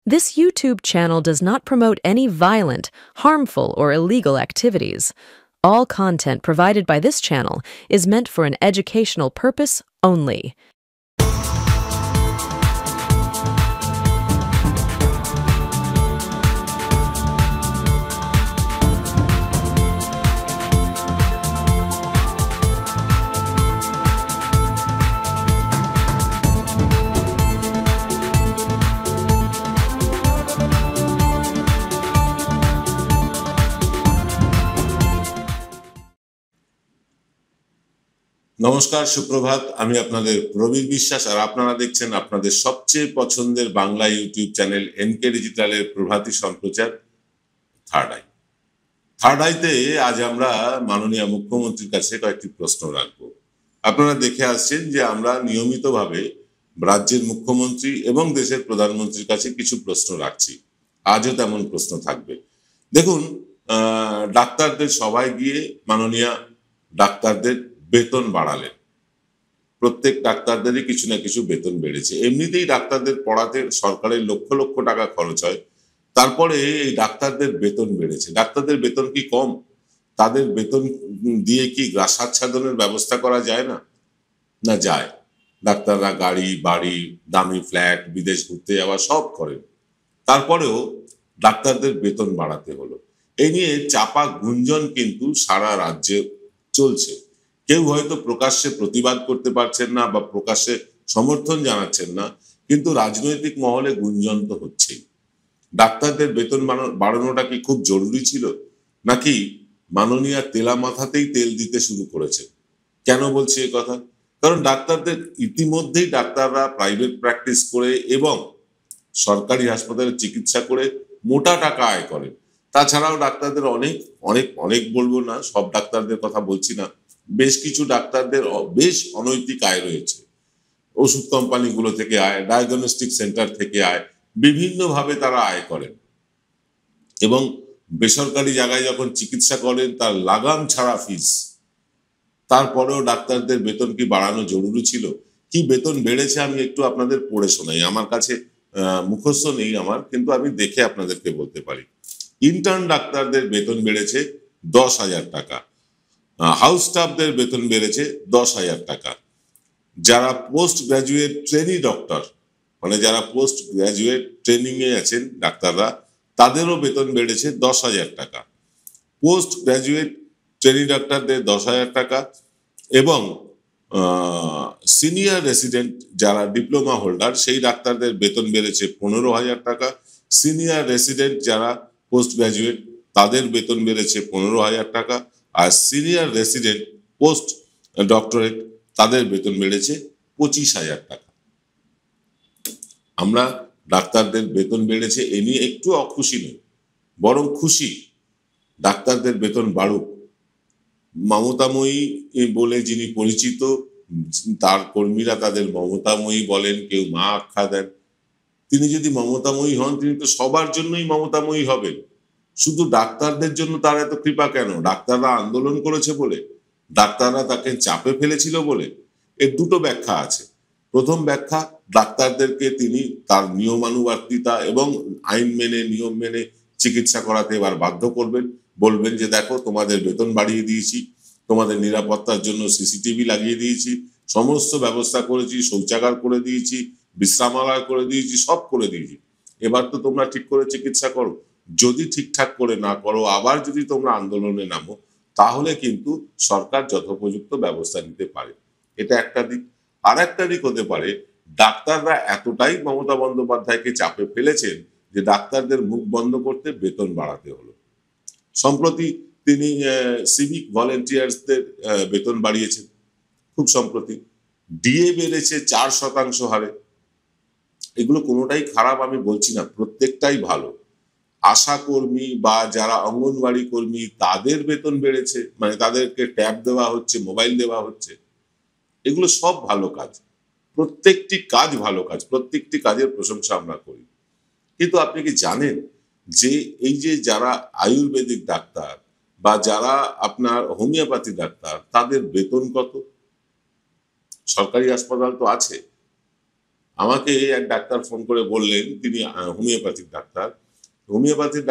This YouTube channel does not promote any violent, harmful, or illegal activities. All content provided by this channel is meant for an educational purpose only. নমস্কার, সুপ্রভাত। আমি আপনাদের প্রবীর বিশ্বাস, আর আপনারা দেখছেন আপনাদের সবচেয়ে পছন্দের বাংলা ইউটিউব চ্যানেল এনকে ডিজিটালের প্রভাতী সম্প্রচার থার্ড আইতে আজ আমরা মাননীয় মুখ্যমন্ত্রীর কাছে কয়েকটি প্রশ্ন রাখবো। আপনারা দেখে আসছেন যে আমরা নিয়মিতভাবে রাজ্যের মুখ্যমন্ত্রী এবং দেশের প্রধানমন্ত্রীর কাছে কিছু প্রশ্ন রাখছি। আজও তেমন প্রশ্ন থাকবে। দেখুন, ডাক্তারদের সবাই গিয়ে মাননীয় ডাক্তারদের বেতন বাড়ালেন। প্রত্যেক ডাক্তারদেরই কিছু না কিছু বেতন বেড়েছে। এমনিতেই ডাক্তারদের পড়াতে সরকারের লক্ষ লক্ষ টাকা খরচ হয়, তারপরে এই ডাক্তারদের বেতন বেড়েছে। ডাক্তারদের বেতন কি কম? তাদের বেতন দিয়ে কি গ্রাসাচ্ছাদনের ব্যবস্থা করা যায় না? না, যায়। ডাক্তাররা গাড়ি বাড়ি, দামি ফ্ল্যাট, বিদেশ ঘুরতে যাওয়া সব করেন, তারপরেও ডাক্তারদের বেতন বাড়াতে হলো। এই নিয়ে চাপা গুঞ্জন কিন্তু সারা রাজ্যে চলছে। কেউ হয়তো প্রকাশ্যে প্রতিবাদ করতে পারছেন না বা প্রকাশ্যে সমর্থন জানাচ্ছেন না, কিন্তু রাজনৈতিক মহলে গুঞ্জন তো হচ্ছেই। ডাক্তারদের বেতন বাড়ানোটা কি খুব জরুরি ছিল, নাকি মাননীয় তেলা মাথাতেই তেল দিতে শুরু করেছে? কেন বলছি এ কথা? কারণ ডাক্তারদের ইতিমধ্যেই ডাক্তাররা প্রাইভেট প্র্যাকটিস করে এবং সরকারি হাসপাতালে চিকিৎসা করে মোটা টাকা আয় করেন। তাছাড়াও ডাক্তারদের অনেক অনেক অনেক বলবো না, সব ডাক্তারদের কথা বলছি না, বেশ কিছু ডাক্তারদের বেশ অনৈতিক আয় রয়েছে। ওষুধ কোম্পানিগুলো থেকে আয়, ডায়াগনস্টিক সেন্টার থেকে আয়, বিভিন্নভাবে তারা আয় করেন এবং বেসরকারি জায়গায় যখন চিকিৎসা করেন তার লাগাম ছাড়া ফিস। তারপরেও ডাক্তারদের বেতন কি বাড়ানো জরুরি ছিল? কি বেতন বেড়েছে আমি একটু আপনাদের পড়ে শোনাই। আমার কাছে মুখস্থ নেই আমার, কিন্তু আমি দেখে আপনাদেরকে বলতে পারি। ইন্টার্ন ডাক্তারদের বেতন বেড়েছে 10,000 টাকা। হাউস স্টাফদের বেতন বেড়েছে 10,000 টাকা। যারা পোস্ট গ্রাজুয়েট ট্রেনি ডক্টর, মানে যারা পোস্ট গ্রাজুয়েট ট্রেনিং এ আছেন ডাক্তাররা, তাদেরও বেতন বেড়েছে 10,000 টাকা। পোস্ট গ্রাজুয়েট ট্রেনি ডাক্তারদের 10,000 টাকা এবং সিনিয়র রেসিডেন্ট যারা ডিপ্লোমা হোল্ডার সেই ডাক্তারদের বেতন বেড়েছে 15,000 টাকা। সিনিয়র রেসিডেন্ট যারা পোস্ট গ্রাজুয়েট তাদের বেতন বেড়েছে 15,000 টাকা। আর সিনিয়র রেসিডেন্ট পোস্ট ডক্টরেট তাদের বেতন বেড়েছে 25,000 টাকা। আমরা ডাক্তারদের বেতন বেড়েছে এ নিয়ে একটু অখুশি নই, বরং খুশি। ডাক্তারদের বেতন বাড়ুক। মমতাময়ী বলে যিনি পরিচিত, তার কর্মীরা তাদের মমতাময়ী বলেন, কেউ মা আখ্যা দেন। তিনি যদি মমতাময়ী হন, তিনি তো সবার জন্যই মমতাময়ী হবেন। শুধু ডাক্তারদের জন্য তার এত কৃপা কেন? ডাক্তাররা আন্দোলন করেছে বলে? ডাক্তাররা তাকে চাপে ফেলেছিল বলে? এর দুটো ব্যাখ্যা আছে। প্রথম ব্যাখ্যা, ডাক্তারদেরকে তিনি তার নিয়মানুবর্তিতা এবং আইন মেনে নিয়ম মেনে চিকিৎসা করাতে এবার বাধ্য করবেন। বলবেন যে দেখো, তোমাদের বেতন বাড়িয়ে দিয়েছি, তোমাদের নিরাপত্তার জন্য সিসিটিভি লাগিয়ে দিয়েছি, সমস্ত ব্যবস্থা করেছি, শৌচাগার করে দিয়েছি, বিশ্রামাগার করে দিয়েছি, সব করে দিয়েছি। এবার তো তোমরা ঠিক করে চিকিৎসা করো। যদি ঠিকঠাক করে না করো, আবার যদি তোমরা আন্দোলনে নামো, তাহলে কিন্তু সরকার যথোপযুক্ত ব্যবস্থা নিতে পারে। এটা একটা দিক। আর একটা দিক হতে পারে, ডাক্তাররা এতটাই মমতা বন্দ্যোপাধ্যায়কে চাপে ফেলেছেন যে ডাক্তারদের মুখ বন্ধ করতে বেতন বাড়াতে হলো। সম্প্রতি তিনি সিভিক ভলেন্টিয়ার্সদের বেতন বাড়িয়েছেন, খুব সম্প্রতি। ডিএ বেড়েছে 4% হারে। এগুলো কোনোটাই খারাপ আমি বলছি না, প্রত্যেকটাই ভালো। আশা কর্মী বা যারা অঙ্গনওয়াড়ি কর্মী তাদের বেতন বেড়েছে, মানে তাদেরকে ট্যাব দেওয়া হচ্ছে, মোবাইল দেওয়া হচ্ছে। এগুলো সব ভালো কাজ, প্রত্যেকটি কাজ ভালো কাজ, প্রত্যেকটি কাজের প্রশংসা আমরা করি। কিন্তু আপনি কি জানেন যে এই যে যারা আয়ুর্বেদিক ডাক্তার বা যারা আপনার হোমিওপ্যাথি ডাক্তার, তাদের বেতন কত? সরকারি হাসপাতাল তো আছে, আমাকে এক ডাক্তার ফোন করে বললেন, তিনি হোমিওপ্যাথিক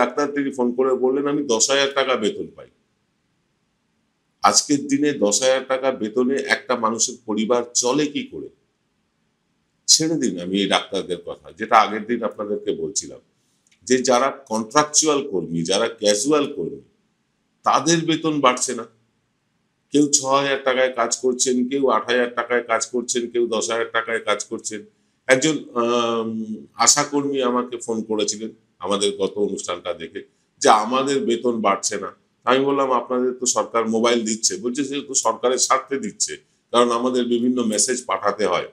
ডাক্তার, তিনি ফোন করে বললেন আমি 10,000 টাকা বেতন পাই। আজকের দিনে 10,000 টাকা বেতনে একটা মানুষের পরিবার চলে কি করে? ছেড়ে দিন আমি এই ডাক্তারদের কথা, যেটা আগের দিন আপনাদেরকে বলছিলাম, যে যারা কন্ট্রাকচুয়াল কর্মী, যারা ক্যাজুয়াল কর্মী, তাদের বেতন বাড়ছে না। কেউ 6,000 টাকায় কাজ করছেন, কেউ 8,000 টাকায় কাজ করছেন, কেউ 10,000 টাকায় কাজ করছেন। একজন আশাকর্মী আমাকে ফোন করেছিলেন আমাদের গত অনুষ্ঠানটা দেখে, যে আমাদের বেতন বাড়ছে না। আমি বললাম আপনাদের তো সরকার মোবাইল দিচ্ছে। বলছে সে তো সরকারের স্বার্থে দিচ্ছে, কারণ আমাদের বিভিন্ন মেসেজ পাঠাতে হয়।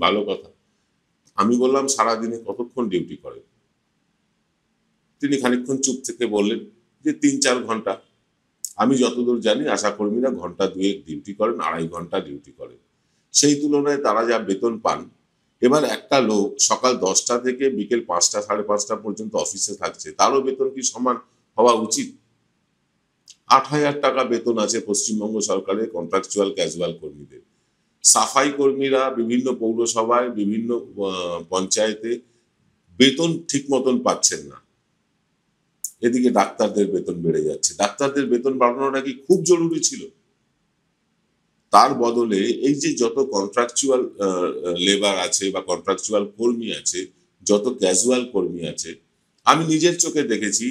ভালো কথা। আমি বললাম সারাদিনে কতক্ষণ ডিউটি করেন? তিনি খানিকক্ষণ চুপ থেকে বললেন যে 3-4 ঘন্টা। আমি যতদূর জানি আশাকর্মীরা ঘন্টা 2 ডিউটি করেন, 2.5 ঘন্টা ডিউটি করেন। সেই তুলনায় তারা যা বেতন পান, এবার একটা লোক সকাল 10টা থেকে বিকেল 5টা 5:30 পর্যন্ত অফিসে থাকছে, তারও বেতন কি সমান হওয়া উচিত? 8,000 টাকা বেতন আছে পশ্চিমবঙ্গ সরকারের কন্ট্রাকচুয়াল ক্যাজুয়াল কর্মীদের। সাফাই কর্মীরা বিভিন্ন পৌরসভায়, বিভিন্ন পঞ্চায়েতে বেতন ঠিক মতন পাচ্ছেন না। এদিকে ডাক্তারদের বেতন বেড়ে যাচ্ছে। ডাক্তারদের বেতন বাড়ানোটা কি খুব জরুরি ছিল? তার বদলে এই যে যত কন্ট্রাকচুয়াল লেবার আছে বা কন্ট্রাকচুয়াল কর্মী আছে, যত ক্যাজুয়াল কর্মী আছে, আমি নিজের চোখে দেখেছি।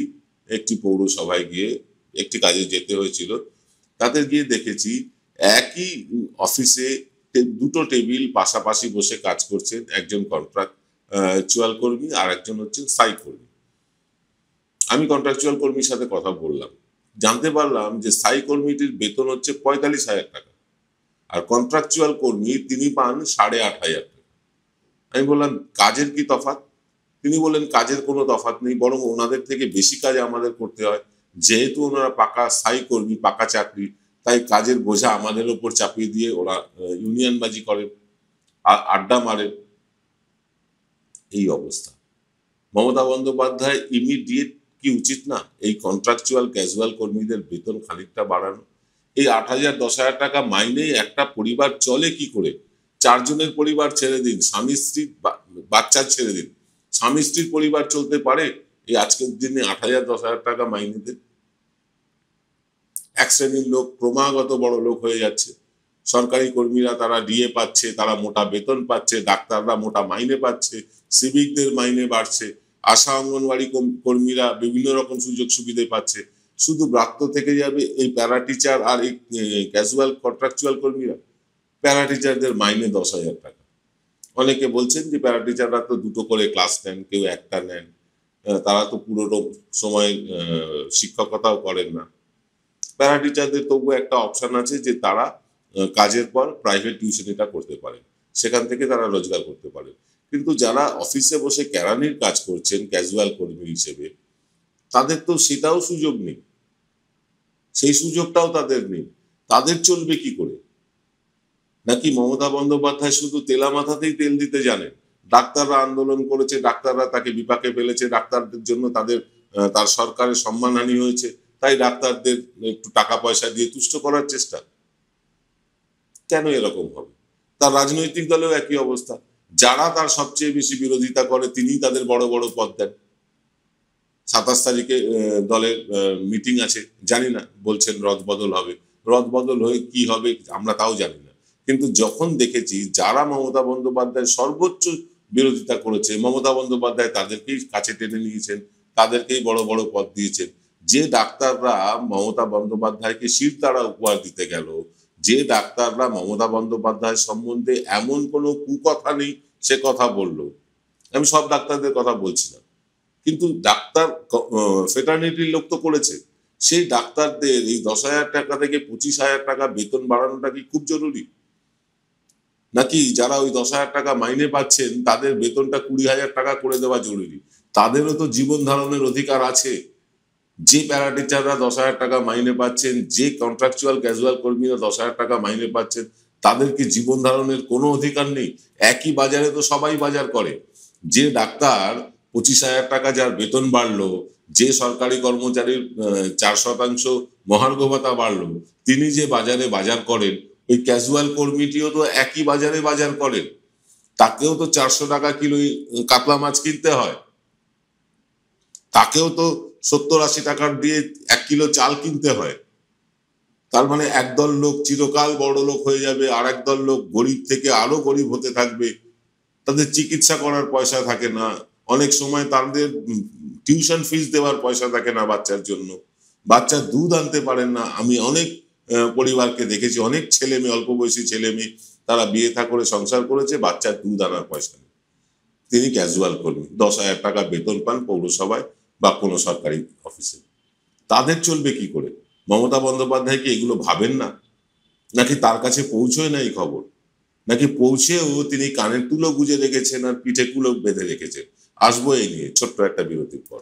একটি পৌরসভায় গিয়ে একটি কাজে যেতে হয়েছিল, তাতে গিয়ে দেখেছি একই অফিসে দুটো টেবিল পাশাপাশি বসে কাজ করছেন, একজন কন্ট্রাকচুয়াল কর্মী আর একজন হচ্ছেন স্থায়ী কর্মী। আমি কন্ট্রাকচুয়াল কর্মীর সাথে কথা বললাম, জানতে পারলাম যে স্থায়ী কর্মীটির বেতন হচ্ছে 45,000 টাকা, আর কন্ট্রাকচুয়াল কর্মী তিনি পান 8,500 টাকা। আমি বললাম কাজের কি তফাৎ? তিনি বললেন কাজের কোনো তফাৎ নেই, বরং ওনাদের থেকে বেশি কাজ আমাদের করতে হয়। যেহেতু ওনারা পাকা স্থায়ী কর্মী, পাকা চাকরি, তাই কাজের বোঝা আমাদের উপর চাপিয়ে দিয়ে ওরা ইউনিয়নবাজি করেন, আড্ডা মারেন। এই অবস্থা। মমতা বন্দ্যোপাধ্যায় ইমিডিয়েট কি উচিত না এই কন্ট্রাকচুয়াল ক্যাজুয়াল কর্মীদের বেতন খানিকটা বাড়ানো? এই 8,000 10,000 টাকা মাইনেই একটা পরিবার চলে কি করে? 4 জনের পরিবার ছেড়ে দিন, স্বামী স্ত্রী বাচ্চা ছেড়ে দিন, স্বামী স্ত্রীর পরিবার চলতে পারে এই আজকের দিনে 8,000 10,000 টাকা মাইনেতে? এক শ্রেণীর লোক ক্রমাগত বড় লোক হয়ে যাচ্ছে। সরকারি কর্মীরা তারা ডিএ পাচ্ছে, তারা মোটা বেতন পাচ্ছে, ডাক্তাররা মোটা মাইনে পাচ্ছে, সিভিকদের মাইনে বাড়ছে, আশা অঙ্গনওয়াড়ি কর্মীরা বিভিন্ন রকম সুযোগ সুবিধা পাচ্ছে। শুধু ব্রাত্য থেকে যাবে এই প্যারা টিচার আর এই ক্যাজুয়াল কন্ট্রাকচুয়াল কর্মীরা। প্যারা টিচারদের মাইনে 10,000 টাকা। অনেকে বলছেন যে প্যারা টিচাররা তো 2টো করে ক্লাস নেন, কেউ একটা নেন, তারা তো পুরো সময় শিক্ষকতাও করেন না। প্যারা টিচারদের তবু একটা অপশন আছে যে তারা কাজের পর প্রাইভেট টিউশনিটা করতে পারে, সেখান থেকে তারা রোজগার করতে পারে। কিন্তু যারা অফিসে বসে কেরানির কাজ করছেন ক্যাজুয়াল কর্মী হিসেবে, তাদের তো সেটাও সুযোগ নেই, সেই সুযোগটাও তাদের নেই। তাদের চলবে কি করে? নাকি মমতা বন্দ্যোপাধ্যায় শুধু তেলা মাথাতেই তেল দিতে জানেন? ডাক্তাররা আন্দোলন করেছে, ডাক্তাররা তাকে বিপাকে ফেলেছে, ডাক্তারদের জন্য তার সরকারের সম্মানহানি হয়েছে, তাই ডাক্তারদের একটু টাকা পয়সা দিয়ে তুষ্ট করার চেষ্টা। কেন এরকম হবে? তার রাজনৈতিক দলেও একই অবস্থা। যারা তার সবচেয়ে বেশি বিরোধিতা করে তিনি তাদের বড় বড় পদ দেন। 27 তারিখে দলের মিটিং আছে, জানি না, বলছেন রদবদল হবে। রদবদল হয়ে কি হবে আমরা তাও জানি না। কিন্তু যখন দেখেছি যারা মমতা বন্দ্যোপাধ্যায় সর্বোচ্চ বিরোধিতা করেছে, মমতা বন্দ্যোপাধ্যায় তাদেরকেই কাছে টেনে নিয়েছেন, তাদেরকেই বড় বড় পদ দিয়েছেন। যে ডাক্তাররা মমতা বন্দ্যোপাধ্যায়কে শিরদাঁড়া উপহার দিতে গেল, যে ডাক্তাররা মমতা বন্দ্যোপাধ্যায় সম্বন্ধে এমন কোনো কুকথা নেই সে কথা বলল, আমি সব ডাক্তারদের কথা বলছি না, কিন্তু ডাক্তার ফেটার্নিটির লোক তো করেছে, সেই ডাক্তারদের এই 10,000 টাকা থেকে 25,000 টাকা বেতন বাড়ানোটা কি খুব জরুরি? নাকি যারা ওই 10,000 টাকা মাইনে পাচ্ছেন তাদের বেতনটা 20,000 টাকা করে দেওয়া জরুরি? তাদেরও তো জীবন ধারণের অধিকার আছে। যে প্যারা টিচাররা 10,000 টাকা মাইনে পাচ্ছেন, যে কন্ট্রাকচুয়াল ক্যাজুয়াল কর্মীরা 10,000 টাকা মাইনে পাচ্ছেন, তাদের কি জীবন ধারণের কোনো অধিকার নেই? একই বাজারে তো সবাই বাজার করে। যে ডাক্তার 25,000 টাকা যার বেতন বাড়লো, যে সরকারি কর্মচারীর 4% মহার্ঘ ভাতা বাড়লো, তিনি যে বাজারে বাজার করেন, ওই ক্যাজুয়াল কর্মীটিও তো একই বাজারে বাজার করেন। তাকেও তো 400 টাকা কিলো কাতলা মাছ কিনতে হয়, তাকেও তো 70-80 টাকার দিয়ে 1 কিলো চাল কিনতে হয়। তার মানে একদল লোক চিরকাল বড় লোক হয়ে যাবে, আর একদল লোক গরিব থেকে আরো গরিব হতে থাকবে। তাদের চিকিৎসা করার পয়সা থাকে না, অনেক সময় তাদের টিউশন ফিস দেওয়ার পয়সা থাকে না বাচ্চার জন্য, বাচ্চার দুধ আনতে পারেন না। আমি অনেক পরিবারকে দেখেছি, অনেক ছেলে মেয়ে, অল্প বয়সী ছেলে মেয়ে, তারা বিয়ে থা করে সংসার করেছে, বাচ্চার দুধ আনার পয়সা নেই। তিনি ক্যাজুয়াল কর্মী, 10,000 টাকা বেতন পান পৌরসভায় বা কোনো সরকারি অফিসে। তাদের চলবে কি করে? মমতা বন্দ্যোপাধ্যায় কি এগুলো ভাবেন না? নাকি তার কাছে পৌঁছয় না এই খবর? নাকি পৌঁছেও তিনি কানের তুলো গুজে রেখেছেন আর পিঠে কুলো বেঁধে রেখেছেন? আসবো এই নিয়ে ছোট্ট একটা বিরতির পর।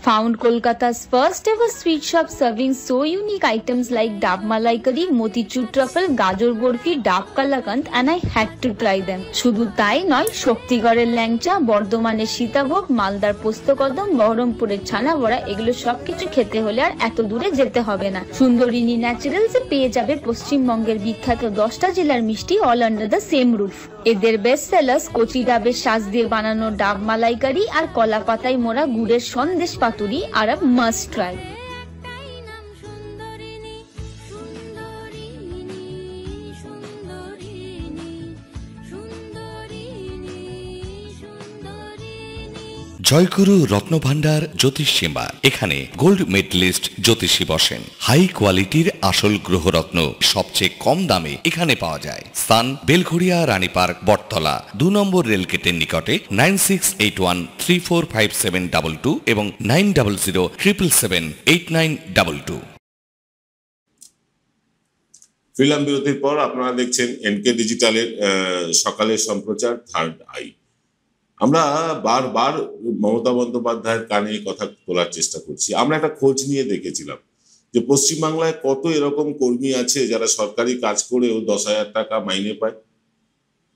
Found Kolkata's first ever sweet shop serving so unique items like Dab Malai Curry, Motichur Truffle, Gajor Borfi, Dab Kalakand, and I had to try them. শুধু তাই নয়, শক্তিগড়ের ল্যাংচা, বর্ধমানের সীতাভোগ, মালদার পোস্তকদম, বহরমপুরের ছানা বড়া, এগুলো সবকিছু খেতে হলে আর এত দূরে যেতে হবে না। সুন্দরিনী ন্যাচারালসে পেয়ে যাবে পশ্চিমবঙ্গের বিখ্যাত 10টা জেলার মিষ্টি all under the same roof. এদের বেস্ট সেলার্স কচি ডাবের শাঁস দিয়ে বানানো ডাব মালাইকারি আর কলা পাতায় মোড়া গুড়ের সন্দেশ পাতুরি আর আ মাস্ট ট্রাই। জয়গুরু রত্নভান্ডার জ্যোতিষীমা, এখানে গোল্ড মেডেলিস্ট জ্যোতিষী বসেন। হাই কোয়ালিটির আসল গ্রহরত্ন সবচেয়ে কম দামে এখানে পাওয়া যায়। স্থান বেলঘড়িয়া, রানী পার্ক, বটতলা, 2 নম্বর রেলগেটের নিকটে। 9681345722 এবং 9007778922। ফিল্ম বিরতির পর আপনারা দেখছেন এনকে ডিজিটালের সকালের সম্প্রচার থার্ড আই। আমরা বারবার মমতা বন্দ্যোপাধ্যায়ের কানে কথা তোলার চেষ্টা করছি। আমরা একটা খোঁজ নিয়ে দেখেছিলাম যে পশ্চিমবাংলায় কত এরকম কর্মী আছে যারা সরকারি কাজ করেও 10,000 টাকা মাইনে পায়।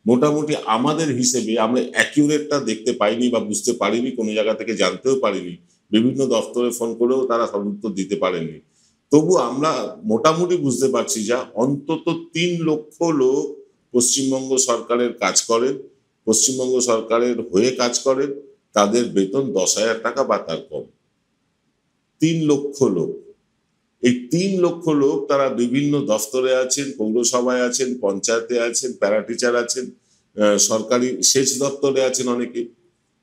মোটামুটি আমাদের হিসেবে আমরা অ্যাকিউরেটটা দেখতে পাইনি বা বুঝতে পারিনি, কোনো জায়গা থেকে জানতেও পারিনি, বিভিন্ন দপ্তরে ফোন করেও তারা সদুত্তর দিতে পারেননি। তবু আমরা মোটামুটি বুঝতে পারছি যা অন্তত 3 লক্ষ লোক পশ্চিমবঙ্গ সরকারের কাজ করেন, পশ্চিমবঙ্গ সরকারের হয়ে কাজ করেন, তাদের বেতন 10,000 টাকা বা তার কম। 3 লক্ষ লোক। এই 3 লক্ষ লোক তারা বিভিন্ন দফতরে আছেন, পৌরসভায় আছেন, পঞ্চায়েতে আছেন, প্যারা টিচার আছেন, সরকারি সেচ দপ্তরে আছেন অনেকে।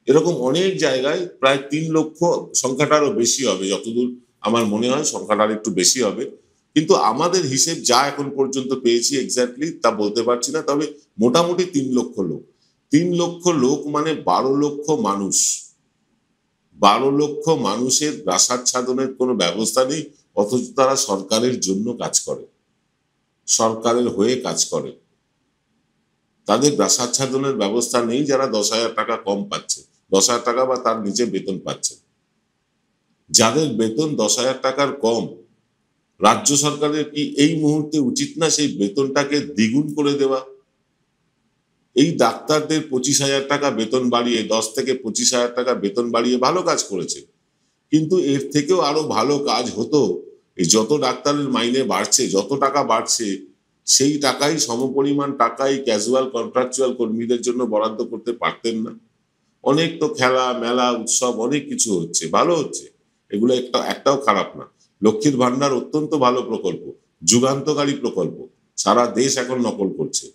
এরকম অনেক জায়গায় প্রায় 3 লক্ষ, সংখ্যাটা আরো বেশি হবে যতদূর আমার মনে হয়, সংখ্যাটা আর একটু বেশি হবে, কিন্তু আমাদের হিসেব যা এখন পর্যন্ত পেয়েছি এক্স্যাক্টলি তা বলতে পারছি না, তবে মোটামুটি 3 লক্ষ লোক। 3 লক্ষ লোক মানে 12 লক্ষ মানুষ। 12 লক্ষ মানুষের প্রাসাচ্ছাদনের কোনো ব্যবস্থা নেই, অথচ তারা সরকারের জন্য কাজ করে, সরকারের হয়ে কাজ করে। তাদের প্রাসাচ্ছাদনের ব্যবস্থা নেই যারা 10,000 টাকা কম পাচ্ছে, 10,000 টাকা বা তার নিচে বেতন পাচ্ছে। যাদের বেতন 10,000 টাকার কম, রাজ্য সরকারের কি এই মুহূর্তে উচিত না সেই বেতনটাকে দ্বিগুণ করে দেওয়া? এই ডাক্তারদের 25,000 টাকা বেতন বাড়িয়ে, 10 থেকে 25,000 টাকা বেতন বাড়িয়ে ভালো কাজ করেছে, কিন্তু এর থেকেও আরো ভালো কাজ হতো। এই যত ডাক্তারের মাইনে বাড়ছে, যত টাকা বাড়ছে, সেই টাকাই সমপরিমাণ টাকাই ক্যাজুয়াল কন্ট্রাকচুয়াল কর্মীদের জন্য বরাদ্দ করতে পারতেন না? অনেক তো খেলা মেলা উৎসব অনেক কিছু হচ্ছে, ভালো হচ্ছে, এগুলো একটাও খারাপ না। লক্ষ্মীর ভান্ডার অত্যন্ত ভালো প্রকল্প, যুগান্তকারী প্রকল্প, সারা দেশ এখন নকল করছে।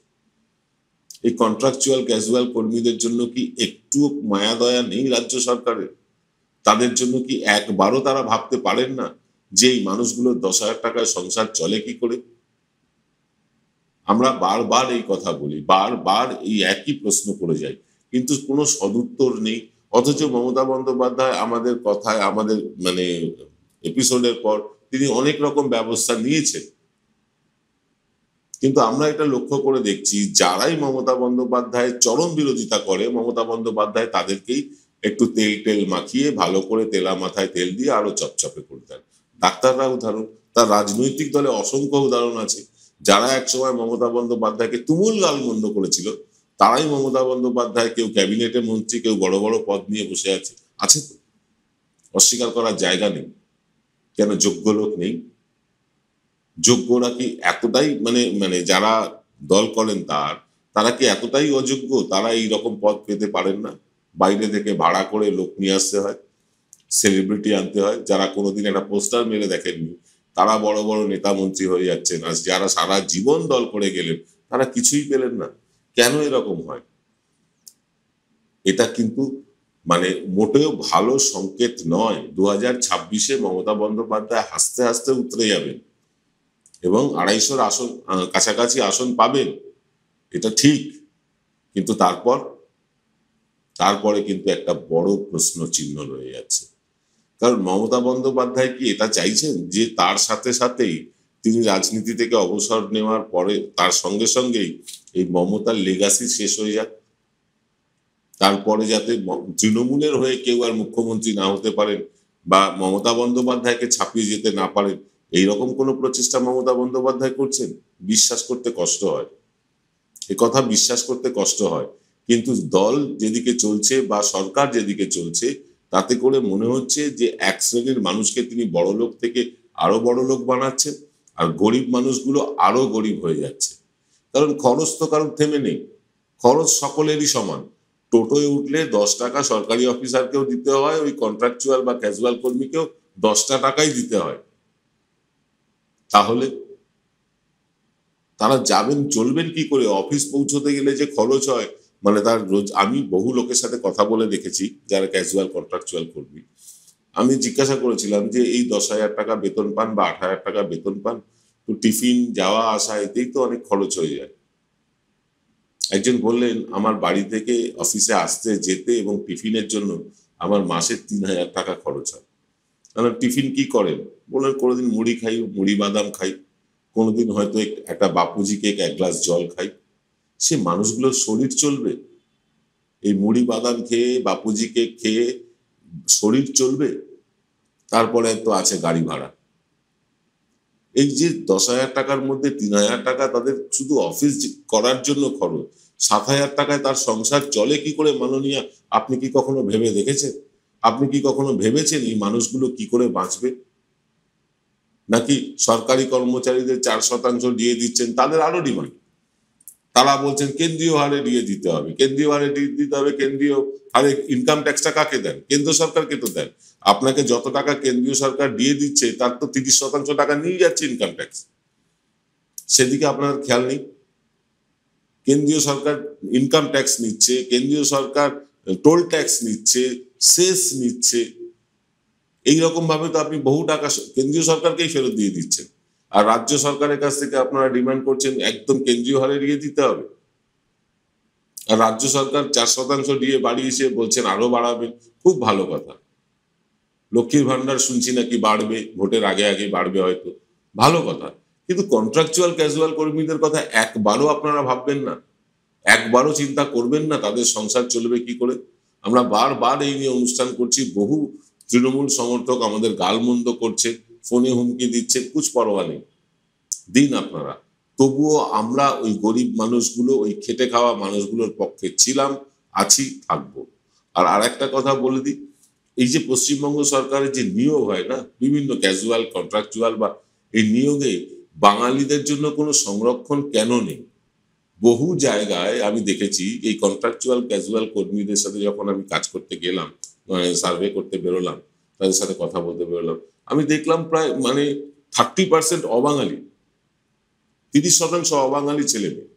এই কন্ট্রাকচুয়াল ক্যাজুয়াল কর্মীদের জন্য কি একটু মায়া দয়া নেই রাজ্য সরকারের? তাদের জন্য কি একবারও তারা ভাবতে পারেন না যে এই মানুষগুলোর 10,000 টাকায় সংসার চলে কি করে? আমরা বারবার এই কথা বলি, বারবার এই একই প্রশ্ন করে যাই, কিন্তু কোনো সদুত্তর নেই। অথচ মমতা বন্দ্যোপাধ্যায় আমাদের কথায়, আমাদের মানে এপিসোডের পর তিনি অনেক রকম ব্যবস্থা নিয়েছেন, কিন্তু আমরা এটা লক্ষ্য করে দেখছি যারাই মমতা বন্দ্যোপাধ্যায়ের চরম বিরোধিতা করে, মমতা বন্দ্যোপাধ্যায় তাদেরকেই একটু তেল মাখিয়ে ভালো করে তেলা মাথায় তেল দিয়ে আরো চপচপে করে দেন। ডাক্তাররা উদাহরণ, তার রাজনৈতিক দলে অসংখ্য উদাহরণ আছে। যারা একসময় মমতা বন্দ্যোপাধ্যায়কে তুমুল গালমন্দ করেছিল, তারাই মমতা বন্দ্যোপাধ্যায় কেউ ক্যাবিনেটে মন্ত্রী, কেউ বড় বড় পদ নিয়ে বসে আছে। আছে তো, অস্বীকার করার জায়গা নেই। কেন যোগ্য লোক নেই? যোগ্যরা কি এতটাই মানে যারা দল করেন তার তারা কি এতটাই অযোগ্য তারা এই রকম পদ পেতে পারেন না? বাইরে থেকে ভাড়া করে লোক নিয়ে আসতে হয়, সেলিব্রিটি আনতে হয়, যারা কোনোদিন একটা পোস্টার মেরে দেখেননি তারা বড় বড় নেতা মন্ত্রী হয়ে যাচ্ছেন, আর যারা সারা জীবন দল করে গেলেন তারা কিছুই পেলেন না। কেন এরকম হয়? এটা কিন্তু মানে মোটেও ভালো সংকেত নয়। 2026-এ মমতা বন্দ্যোপাধ্যায় হাসতে হাসতে উতরে যাবেন এবং 250-র আসন কাছাকাছি আসন পাবেন, এটা ঠিক, কিন্তু তারপরে কিন্তু একটা বড় প্রশ্ন চিহ্ন রয়ে যাচ্ছে। কারণ মমতা বন্দ্যোপাধ্যায় কি এটা চাইছেন যে তার সাথে সাথেই তিনি রাজনীতি থেকে অবসর নেওয়ার পরে তার সঙ্গে সঙ্গেই এই মমতার লেগাসি শেষ হয়ে যাক, তারপরে যাতে তৃণমূলের হয়ে কেউ আর মুখ্যমন্ত্রী না হতে পারেন বা মমতা বন্দ্যোপাধ্যায়কে ছাপিয়ে যেতে না পারেন, এইরকম কোনো প্রচেষ্টা মমতা বন্দ্যোপাধ্যায় করছেন? বিশ্বাস করতে কষ্ট হয়, কথা বিশ্বাস করতে কষ্ট হয়। কিন্তু দল যেদিকে চলছে বা সরকার যেদিকে চলছে তাতে করে মনে হচ্ছে যে এক শ্রেণীর মানুষকে তিনি বড় লোক থেকে আরো বড় লোক বানাচ্ছেন, আর গরিব মানুষগুলো আরো গরিব হয়ে যাচ্ছে। কারণ খরচ তো কারোর থেমে নেই, খরচ সকলেরই সমান। টোটোয় উঠলে 10 টাকা সরকারি অফিসারকেও দিতে হয়, ওই কন্ট্রাকচুয়াল বা ক্যাজুয়াল কর্মীকেও 10টা টাকাই দিতে হয়। তাহলে তারা যাবেন চলবেন কি করে? অফিস পৌঁছতে গেলে যে খরচ হয়, মানে তার রোজ, আমি বহু লোকের সাথে কথা বলে দেখেছি যারা ক্যাজুয়াল কন্ট্রাকচুয়াল কর্মী, আমি জিজ্ঞাসা করেছিলাম যে এই 10,000 টাকা বেতন পান বা 8,000 টাকা বেতন পান, তো টিফিন যাওয়া আসা এতেই তো অনেক খরচ হয়ে যায়। একজন বললেন আমার বাড়ি থেকে অফিসে আসতে যেতে এবং টিফিনের জন্য আমার মাসে 3,000 টাকা খরচ হয়। কারণ টিফিন কি করেন? বললেন কোনোদিন মুড়ি খাই, মুড়ি বাদাম খাই, কোনোদিন হয়তো একটা বাপুজি কেক 1 গ্লাস জল খাই। সে মানুষগুলোর শরীর চলবে? এই মুড়ি বাদাম খেয়ে বাপুজি কেক খেয়ে শরীর চলবে? তারপরে তো আছে গাড়ি ভাড়া। এই যে 10,000 টাকার মধ্যে 3,000 টাকা তাদের শুধু অফিস করার জন্য খরচ, 7,000 টাকায় তার সংসার চলে কি করে মাননীয়া? আপনি কি কখনো ভেবে দেখেছেন? আপনি কি কখনো ভেবেছেন এই মানুষগুলো কি করে বাঁচবে? নাকি সরকারি কর্মচারীদের 4% দিয়ে দিচ্ছেন, তাদের আরো ডিমান্ড, তারা বলছেন কেন্দ্রীয় হারে দিয়ে দিতে হবে, কেন্দ্রীয় হারে দিয়ে দিতে হবে। কেন্দ্রীয় হারে ইনকাম ট্যাক্সটা কাকে দেন? কেন্দ্র সরকারকে তো দেন। আপনাকে যত টাকা কেন্দ্রীয় সরকার দিয়ে দিচ্ছে তার তো 30% টাকা নিয়ে যাচ্ছে ইনকাম ট্যাক্স, সেদিকে আপনার খেয়াল নেই। কেন্দ্রীয় সরকার ইনকাম ট্যাক্স নিচ্ছে, কেন্দ্রীয় সরকার টোল ট্যাক্স নিচ্ছে, সেস নিচ্ছে, এইরকম ভাবে তো আপনি বহু টাকা কেন্দ্রীয় সরকারকেই ফেরত দিয়ে দিচ্ছেন। আর রাজ্য সরকারের কাছ থেকে আপনারা ডিমান্ড করছেন একদম কেন্দ্রীয় হারে দিয়ে দিতে হবে, আর রাজ্য সরকার 4% দিয়ে বাড়িয়েছে, বলছেন আরো বাড়াবেন। খুব ভালো কথা। লক্ষ্মীর ভান্ডার শুনছি নাকি বাড়বে, ভোটের আগে আগে বাড়বে হয়তো, ভালো কথা। কিন্তু কন্ট্রাকচুয়াল ক্যাজুয়াল কর্মীদের কথা একবারও আপনারা ভাববেন না? একবারও চিন্তা করবেন না তাদের সংসার চলবে কি করে? আমরা বারবার এই নিয়ে অনুষ্ঠান করছি, বহু তৃণমূল সমর্থক আমাদের গালমন্দ করছে, ফোনে হুমকি দিচ্ছে, কুছ পরোয়া নেই, দিন আপনারা। তবুও আমরা ওই গরিব মানুষগুলো, ওই খেটে খাওয়া মানুষগুলোর পক্ষে ছিলাম, আছি, থাকবো। আর আরেকটা কথা বলে দিই, এই যে পশ্চিমবঙ্গ সরকারের যে নিয়োগ হয় না বিভিন্ন ক্যাজুয়াল কন্ট্রাকচুয়াল, বা এই নিয়োগে বাঙালিদের জন্য কোনো সংরক্ষণ কেন নেই? বহু জায়গায় আমি দেখেছি এই কন্ট্রাকচুয়াল ক্যাজুয়াল কর্মীদের সাথে যখন আমি কাজ করতে গেলাম, সার্ভে করতে বেরোলাম, তাদের সাথে কথা বলতে বেরোলাম, আমি দেখলাম প্রায় 30% অবাঙালি, 30% অবাঙালি ছেলে মেয়ে।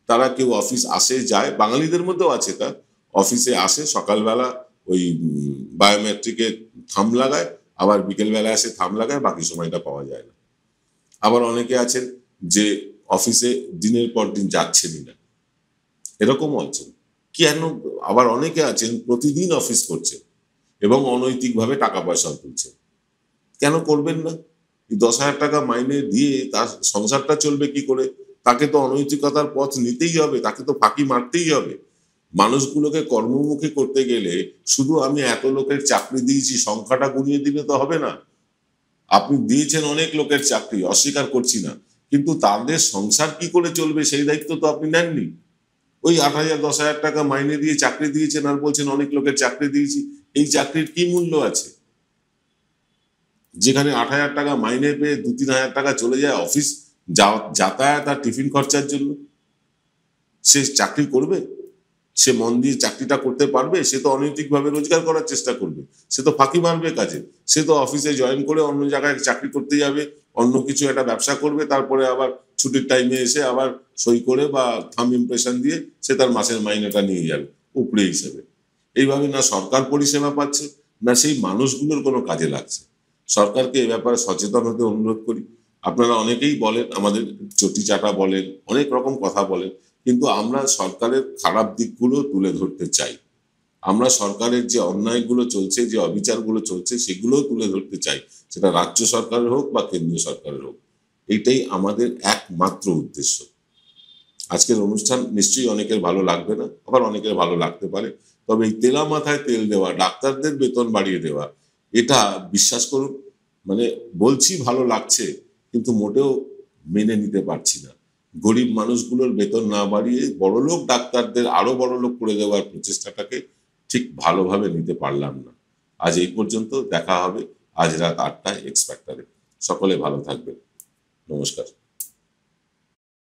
তারা কেউ অফিস আসে যায়, বাঙালিদের মধ্যেও আছে, তা অফিসে আসে সকালবেলা ওই বায়োমেট্রিকে থাম লাগায়, আবার বিকেলবেলা আসে থাম লাগায়, বাকি সময়টা পাওয়া যায় না। আবার অনেকে আছেন যে অফিসে দিনের পর দিন যাচ্ছেনই না, এরকমও আছেন। কেন? আবার অনেকে আছেন প্রতিদিন অফিস করছেন এবং অনৈতিকভাবে টাকা পয়সা তুলছেন। কেন করবেন না? 10,000 টাকা মাইনে দিয়ে তার সংসারটা চলবে কি করে? তাকে তো অনৈতিকতার পথ নিতেই হবে, তাকে তো ফাঁকি মারতেই হবে। মানুষগুলোকে কর্মমুখী করতে গেলে শুধু আমি এত লোকের চাকরি দিয়েছি সংখ্যাটা গুনিয়ে দিলে তো হবে না। আপনি দিয়েছেন অনেক লোকের চাকরি, অস্বীকার করছি না, কিন্তু তাদের সংসার কি করে চলবে সেই দায়িত্ব তো আপনি নেননি। ওই 8,000 10,000 টাকা মাইনে দিয়ে চাকরি দিয়েছেন আর বলছেন অনেক লোকের চাকরি দিয়েছি। এই চাকরির কি মূল্য আছে? যেখানে 8,000 টাকা মাইনে পেয়ে 2-3 হাজার টাকা চলে যায় অফিস যাতায়াত আর টিফিন খরচার জন্য। সে চাকরি করবে? সে মন দিয়ে চাকরিটা করতে পারবে? সে তো অনৈতিকভাবে রোজগার করার চেষ্টা করবে, সে তো ফাঁকি মারবে কাজে, সে তো অফিসে জয়েন করে অন্য জায়গায় চাকরি করতে যাবে, অন্য কিছু একটা ব্যবসা করবে, তারপরে আবার ছুটির টাইমে এসে আবার সই করে বা থাম্ব ইমপ্রেশন দিয়ে সে তার মাসের মাইনেটা নিয়ে যাবে উপরে হিসেবে। এইভাবে না সরকার পরিষেবা পাচ্ছে, না সেই মানুষগুলোর কোনো কাজে লাগছে। সরকারকে এ ব্যাপারে সচেতন হতে অনুরোধ করি। আপনারা অনেকেই বলেন, আমাদের চটি চাটা বলেন, অনেক রকম কথা বলেন, কিন্তু আমরা সরকারের খারাপ দিকগুলো তুলে ধরতে চাই। আমরা সরকারের যে অন্যায়গুলো চলছে, যে অবিচারগুলো চলছে, সেগুলোও তুলে ধরতে চাই, সেটা রাজ্য সরকারের হোক বা কেন্দ্রীয় সরকারের হোক। এইটাই আমাদের একমাত্র উদ্দেশ্য। আজকের অনুষ্ঠান নিশ্চয়ই অনেকের ভালো লাগবে না, আবার অনেকের ভালো লাগতে পারে, তবে এই তেলা মাথায় তেল দেওয়া, ডাক্তারদের বেতন বাড়িয়ে দেওয়া, এটা বিশ্বাস করুন, মানে বলছি ভালো লাগছে কিন্তু মোটেও মেনে নিতে পারছি না। গরিব মানুষগুলোর বেতন না বাড়িয়ে বড়লোক ডাক্তারদের আরো বড়লোক করে দেওয়ার প্রচেষ্টাটাকে ঠিক ভালোভাবে নিতে পারলাম না। আজ এই পর্যন্ত, দেখা হবে আজ রাত 8টায় এক্স ফ্যাক্টরে। সকলে ভালো থাকবেন, নমস্কার।